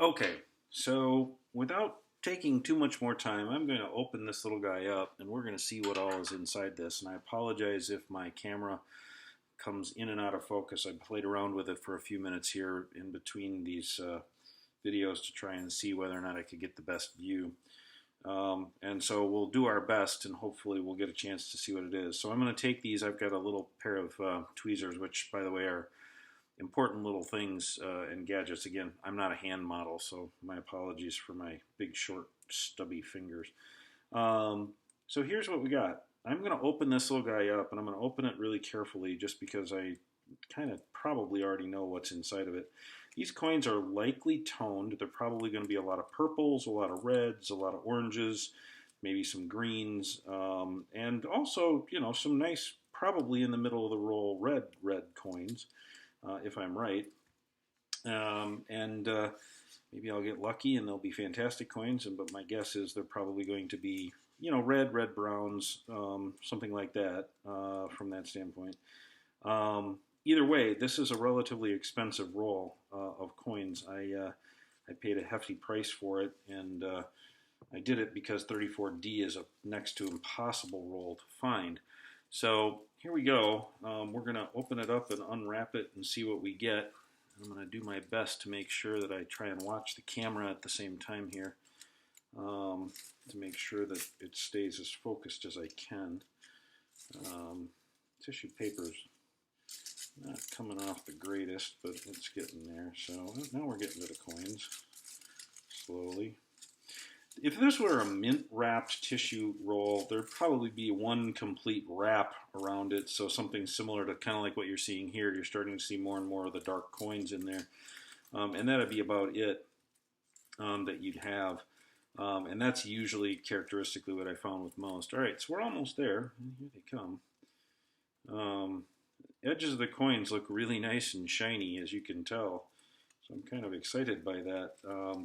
Okay, so without taking too much more time, I'm going to open this little guy up and we're going to see what all is inside this. And I apologize if my camera comes in and out of focus. I played around with it for a few minutes here in between these videos to try and see whether or not I could get the best view. And so we'll do our best and hopefully we'll get a chance to see what it is. So I'm going to take these. I've got a little pair of tweezers, which by the way are important little things and gadgets. Again, I'm not a hand model, so my apologies for my big, short, stubby fingers. So here's what we got. I'm going to open this little guy up, and I'm going to open it really carefully just because I kind of probably already know what's inside of it. These coins are likely toned. They're probably going to be a lot of purples, a lot of reds, a lot of oranges, maybe some greens, and also, you know, some nice, probably in the middle of the roll, red coins. If I'm right. And maybe I'll get lucky and they'll be fantastic coins. But my guess is they're probably going to be, you know, red browns, something like that from that standpoint. Either way, this is a relatively expensive roll of coins. I paid a hefty price for it, and I did it because 34D is a next to impossible roll to find. So here we go. We're going to open it up and unwrap it and see what we get. I'm going to do my best to make sure that I try and watch the camera at the same time here to make sure that it stays as focused as I can. Tissue paper's not coming off the greatest, but it's getting there. So now we're getting to the coins slowly. If this were a mint-wrapped tissue roll, there'd probably be one complete wrap around it, so something similar to kind of like what you're seeing here. You're starting to see more and more of the dark coins in there, and that'd be about it that you'd have, and that's usually characteristically what I found with most. All right, so we're almost there. Here they come. Edges of the coins look really nice and shiny, as you can tell, so I'm kind of excited by that.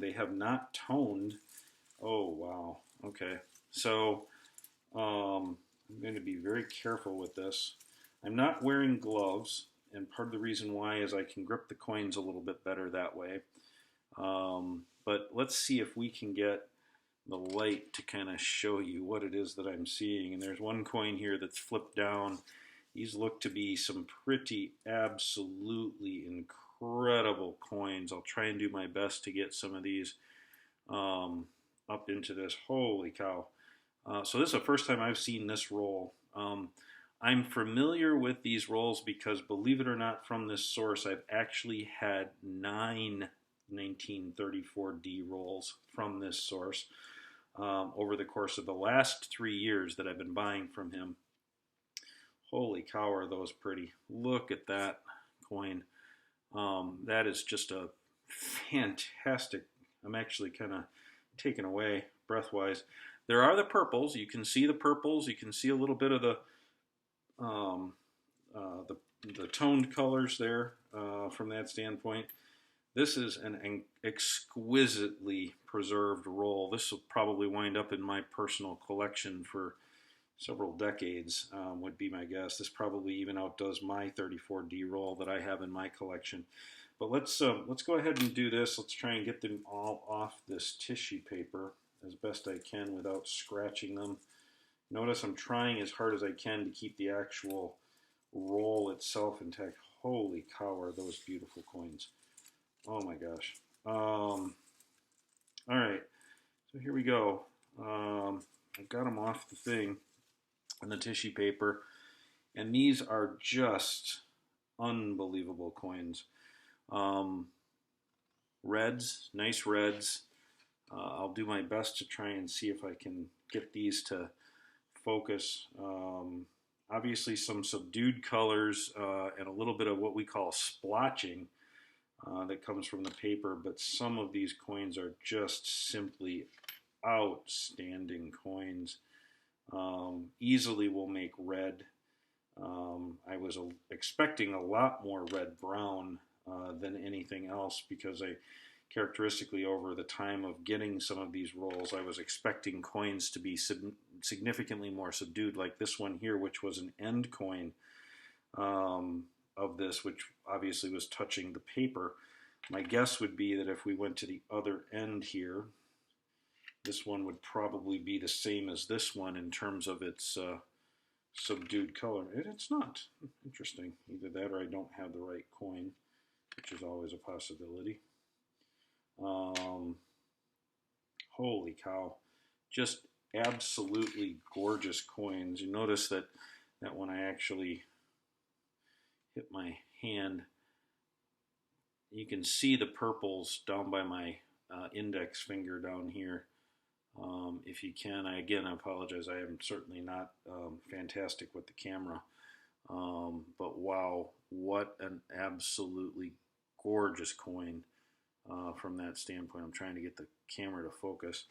They have not toned. Oh, wow. Okay. So I'm going to be very careful with this. I'm not wearing gloves, and part of the reason why is I can grip the coins a little bit better that way. But let's see if we can get the light to kind of show you what it is that I'm seeing. And there's one coin here that's flipped down. These look to be some pretty absolutely incredible coins. I'll try and do my best to get some of these up into this. Holy cow. So this is the first time I've seen this roll. I'm familiar with these rolls because, believe it or not, from this source, I've actually had 9 1934D rolls from this source over the course of the last 3 years that I've been buying from him. Holy cow, are those pretty. Look at that coin. That is just a fantastic, I'm actually kind of taken away breath-wise. There are the purples. You can see the purples. You can see a little bit of the toned colors there from that standpoint. This is an exquisitely preserved roll. This will probably wind up in my personal collection for several decades, would be my guess. This probably even outdoes my 34D roll that I have in my collection. But let's go ahead and do this. Let's try and get them all off this tissue paper as best I can without scratching them. Notice I'm trying as hard as I can to keep the actual roll itself intact. Holy cow, are those beautiful coins. Oh my gosh. All right, so here we go. I've got them off the thing and the tissue paper, and these are just unbelievable coins. Reds, nice reds. I'll do my best to try and see if I can get these to focus. Obviously some subdued colors and a little bit of what we call splotching that comes from the paper, but some of these coins are just simply outstanding coins. Easily will make red. I was expecting a lot more red-brown than anything else because I characteristically over the time of getting some of these rolls, I was expecting coins to be significantly more subdued, like this one here, which was an end coin of this, which obviously was touching the paper. My guess would be that if we went to the other end here, this one would probably be the same as this one in terms of its subdued color. It's not. Interesting. Either that or I don't have the right coin, which is always a possibility. Holy cow. Just absolutely gorgeous coins. You notice that when I actually hit my hand, you can see the purples down by my index finger down here. If you can, I apologize. I am certainly not fantastic with the camera. But wow, what an absolutely gorgeous coin from that standpoint. I'm trying to get the camera to focus.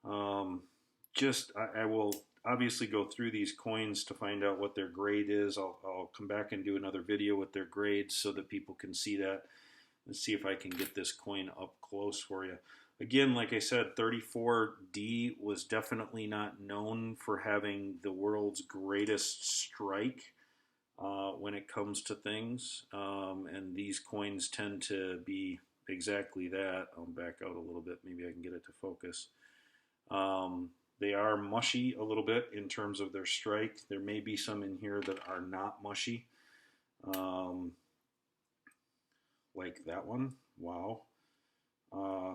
I will obviously go through these coins to find out what their grade is. I'll come back and do another video with their grades so that people can see that and see if I can get this coin up close for you. Again, like I said, 34D was definitely not known for having the world's greatest strike when it comes to things. And these coins tend to be exactly that. I'll back out a little bit. Maybe I can get it to focus. They are mushy a little bit in terms of their strike. There may be some in here that are not mushy. Like that one. Wow.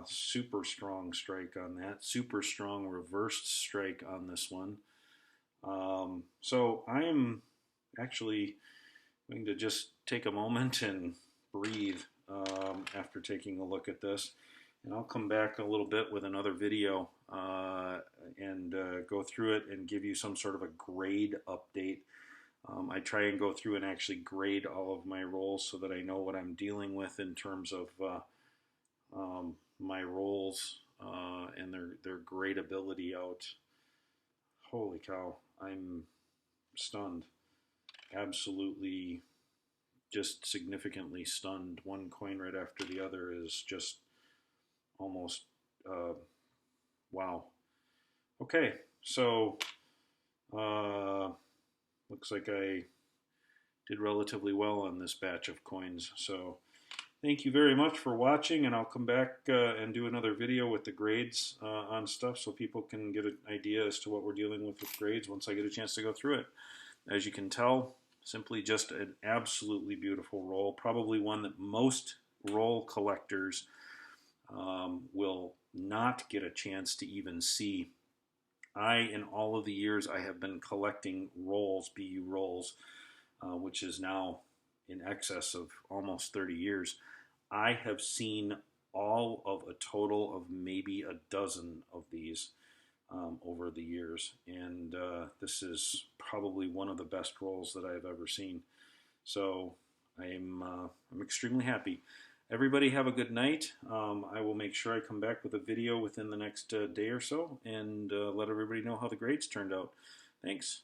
Super strong strike on that. Super strong reversed strike on this one. So I am actually going to just take a moment and breathe after taking a look at this. And I'll come back a little bit with another video and go through it and give you some sort of a grade update. I try and go through and actually grade all of my rolls so that I know what I'm dealing with in terms of my rolls and their gradability out. Holy cow, I'm stunned. Absolutely just significantly stunned. One coin right after the other is just almost wow. Okay, so looks like I did relatively well on this batch of coins. So thank you very much for watching, and I'll come back and do another video with the grades on stuff so people can get an idea as to what we're dealing with grades once I get a chance to go through it. As you can tell, simply just an absolutely beautiful roll, probably one that most roll collectors will not get a chance to even see. In all of the years I have been collecting rolls, BU rolls, which is now in excess of almost 30 years, I have seen all of a total of maybe a dozen of these over the years, and this is probably one of the best rolls that I've ever seen. So I'm extremely happy. Everybody have a good night. I will make sure I come back with a video within the next day or so and let everybody know how the grades turned out. Thanks.